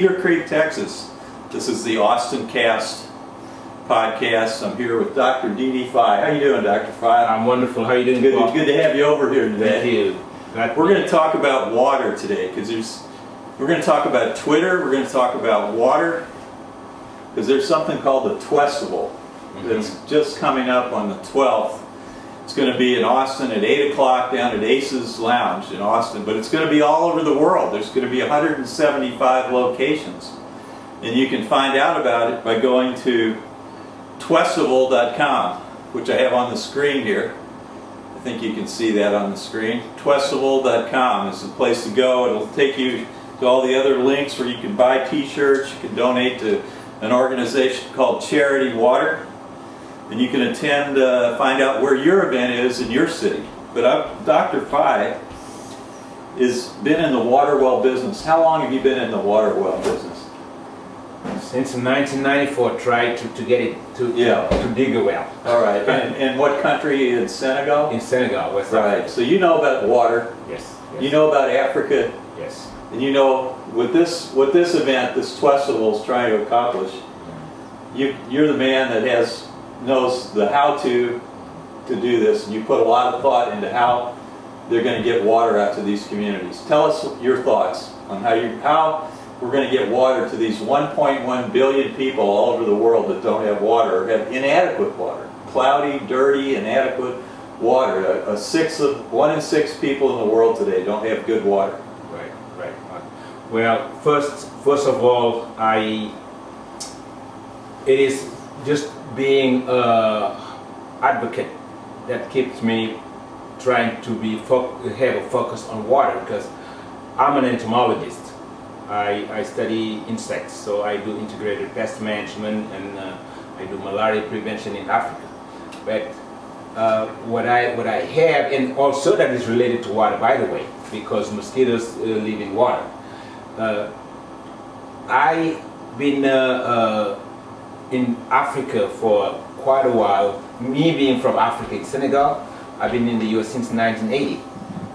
Cedar Creek, Texas. This is the Austin Cast podcast. I'm here with Dr. Faye. How you doing, Dr. Faye? I'm wonderful. How you doing? Good to have you over here today. Thank you. We're going to talk about water today because we're going to talk about Twitter. We're going to talk about water because there's something called the twestival that's just coming up on the 12th. It's going to be in Austin at 8 o'clock down at Ace's Lounge in Austin, but it's going to be all over the world. There's going to be 175 locations. And you can find out about it by going to twestival.com, which I have on the screen here. I think you can see that on the screen. Twestival.com is the place to go. It'll take you to all the other links where you can buy t-shirts, you can donate to an organization called Charity Water. And you can attend, find out where your event is in your city. But Dr. Faye has been in the water well business. How long have you been in the water well business? Since 1994, tried to get it to dig a well. All right. And what country? In Senegal? In Senegal, West Africa. Right. So you know about water. Yes. You know about Africa. Yes. And you know what this event, this twestival, is trying to accomplish. You're the man that knows the how to do this, and you put a lot of thought into how they're going to get water out to these communities. Tell us your thoughts on how we're going to get water to these 1.1 billion people all over the world that don't have water, or have inadequate water. Cloudy, dirty, inadequate water. 1 in 6 people in the world today don't have good water. Right. Well, first of all, it is just being an advocate that keeps me trying to have a focus on water, because I'm an entomologist. I study insects, so I do integrated pest management, and I do malaria prevention in Africa. But what I have, and also that is related to water, by the way, because mosquitoes live in water. I've been in Africa for quite a while. Me being from Africa, in Senegal, I've been in the US since 1980.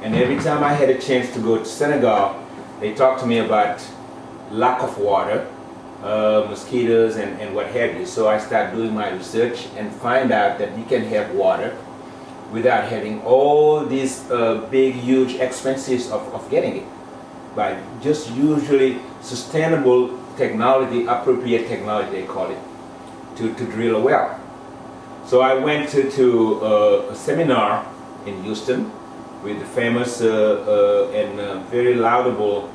And every time I had a chance to go to Senegal, they talked to me about lack of water, mosquitoes and what have you. So I started doing my research and find out that you can have water without having all these big, huge expenses of getting it. By just usually sustainable technology, appropriate technology they call it, to drill a well. So I went to a seminar in Houston with the famous and very laudable,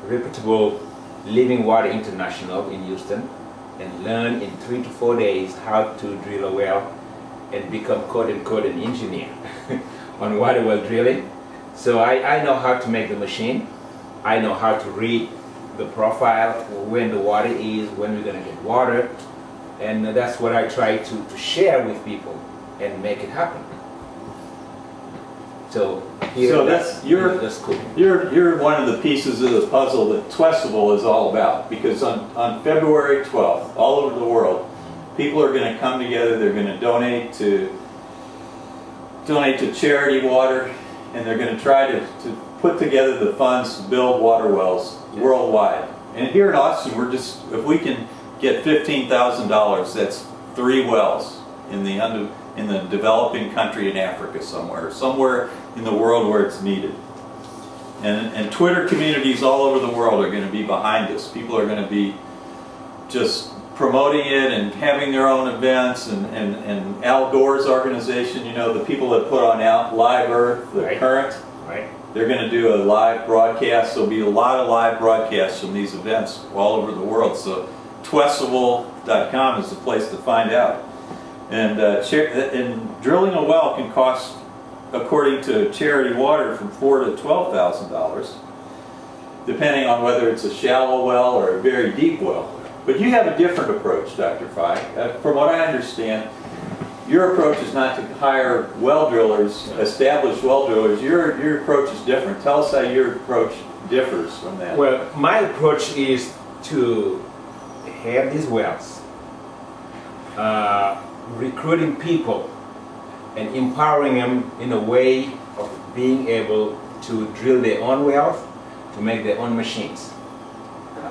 reputable Living Water International in Houston, and learned in 3 to 4 days how to drill a well and become quote-unquote an engineer on water well drilling. So I know how to make the machine. I know how to read the profile, when the water is, when we're going to get water. And that's what I try to share with people and make it happen. So that's cool. You're one of the pieces of the puzzle that Twestival is all about, because on February 12th, all over the world, people are going to come together. They're going to donate to Charity Water, and they're going to try to put together the funds to build water wells worldwide. And here in Austin, if we can get $15,000, that's 3 wells in the developing country in Africa somewhere in the world where it's needed. And Twitter communities all over the world are going to be behind this. People are going to be just promoting it and having their own events, and Al Gore's organization, you know, the people that put on Live Earth, the Current. Right. They're going to do a live broadcast. There'll be a lot of live broadcasts from these events all over the world. So twestival.com is the place to find out. And drilling a well can cost, according to Charity Water, from $4,000 to $12,000, depending on whether it's a shallow well or a very deep well. But you have a different approach, Dr. Faye. From what I understand, your approach is not to hire well drillers, established well drillers. Your approach is different. Tell us how your approach differs from that. Well, my approach is to have these wells, recruiting people and empowering them in a way of being able to drill their own wells, to make their own machines.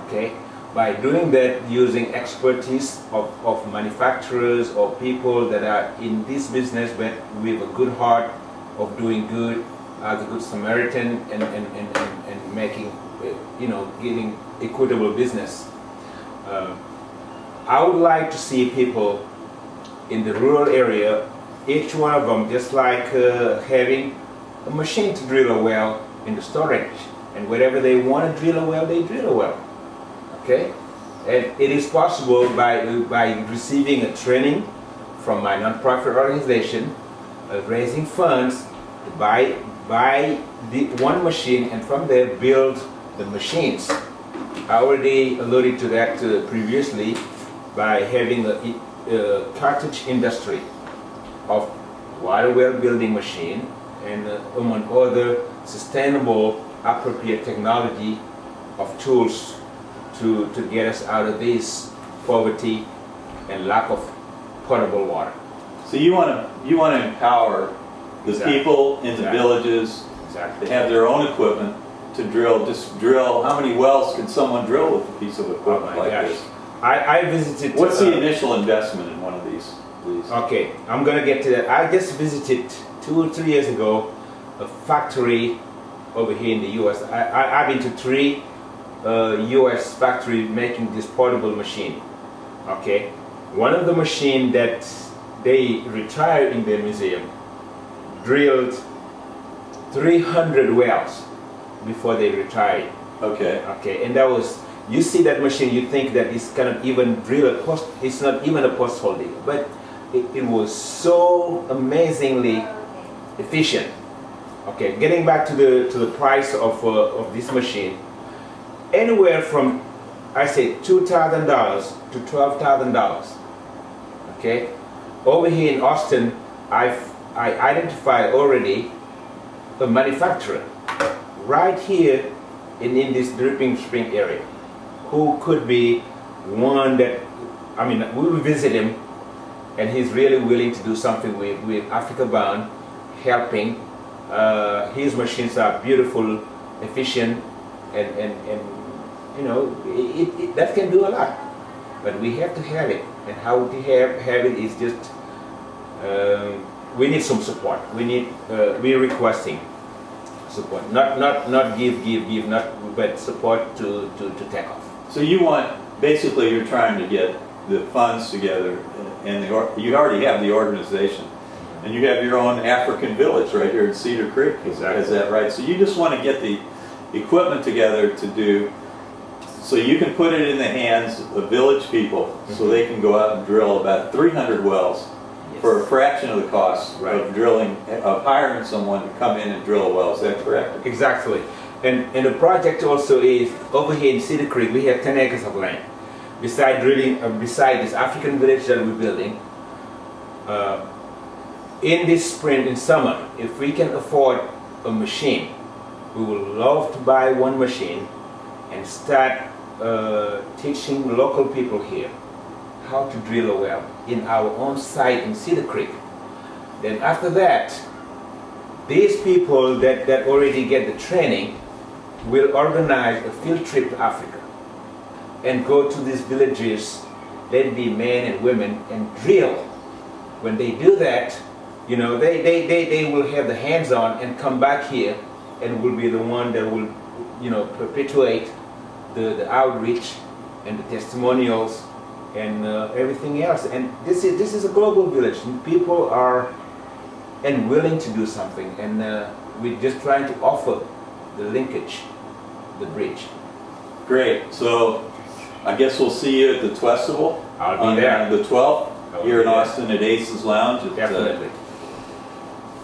Okay? by doing that, using expertise of manufacturers or people that are in this business but with a good heart of doing good as a good Samaritan and making, getting equitable business. I would like to see people in the rural area, each one of them, just like having a machine to drill a well in the storage, and wherever they want to drill a well, they drill a well. Okay, and it is possible by receiving a training from my nonprofit organization, raising funds to buy the one machine, and from there build the machines. I already alluded to that previously by having a cottage industry of water well building machine and among other sustainable appropriate technology of tools to get us out of this poverty and lack of potable water. So you want to empower the people in the villages to have their own equipment to drill. Just drill. How many wells can someone drill with a piece of equipment like this? I visited. What's the initial investment in one of these? Okay, I'm gonna get to that. I just visited 2 or 3 years ago a factory over here in the U.S. I've been to 3 U.S. factories making this portable machine. Okay, one of the machine that they retired in their museum drilled 300 wells before they retired. Okay. Okay, and that was, you see that machine, you think that it's cannot even drill a post, it's not even a post hole digger, but it was so amazingly efficient. Okay, getting back to the price of this machine, anywhere from, I say, $2,000 to $12,000. Okay, over here in Austin, I identified already a manufacturer right here in this Dripping Spring area who could be one that, I mean, we will visit him, and he's really willing to do something with Africa Bound, helping. His machines are beautiful, efficient, and you know, that can do a lot. But we have to have it, and how to have it is just, we need some support. We need, we're requesting support, not give, but support to take off. So you want, basically you're trying to get the funds together, and you already have the organization, and you have your own African village right here in Cedar Creek. Exactly. Is that right? So you just want to get the equipment together to do, so you can put it in the hands of village people, so they can go out and drill about 300 wells for a fraction of the cost of drilling, of hiring someone to come in and drill a well. Is that correct? Exactly. And the project also is, over here in Cedar Creek, we have 10 acres of land. Beside drilling, beside this African village that we're building, in this spring and summer, if we can afford a machine, we would love to buy one machine and start teaching local people here how to drill a well in our own site in Cedar Creek. Then after that, these people that already get the training will organize a field trip to Africa and go to these villages, let it be men and women, and drill. When they do that, you know, they will have the hands-on and come back here and will be the one that will, you know, perpetuate the outreach and the testimonials and everything else. And this is a global village, and people are and willing to do something, and we're just trying to offer the linkage, the bridge. Great. So I guess we'll see you at the twestival. I'll be there. On the 12th here in Austin at Ace's Lounge. Definitely.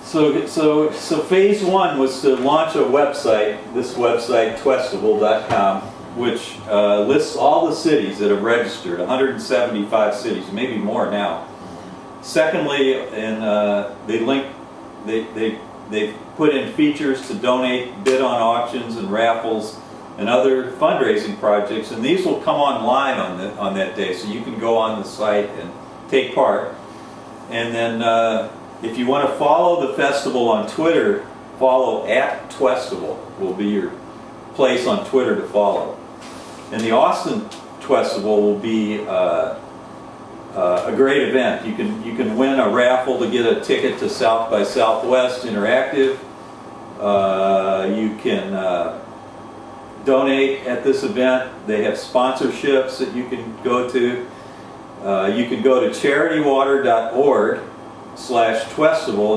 So phase 1 was to launch a website, this website, twestival.com, which lists all the cities that have registered, 175 cities, maybe more now. Secondly, they put in features to donate, bid on auctions and raffles and other fundraising projects, and these will come online on that day, so you can go on the site and take part. And then if you want to follow the festival on Twitter, follow @twestival will be your place on Twitter to follow. And the Austin twestival will be a great event. You can win a raffle to get a ticket to South by Southwest Interactive. You can donate at this event. They have sponsorships that you can go to. You can go to charitywater.org/twestival and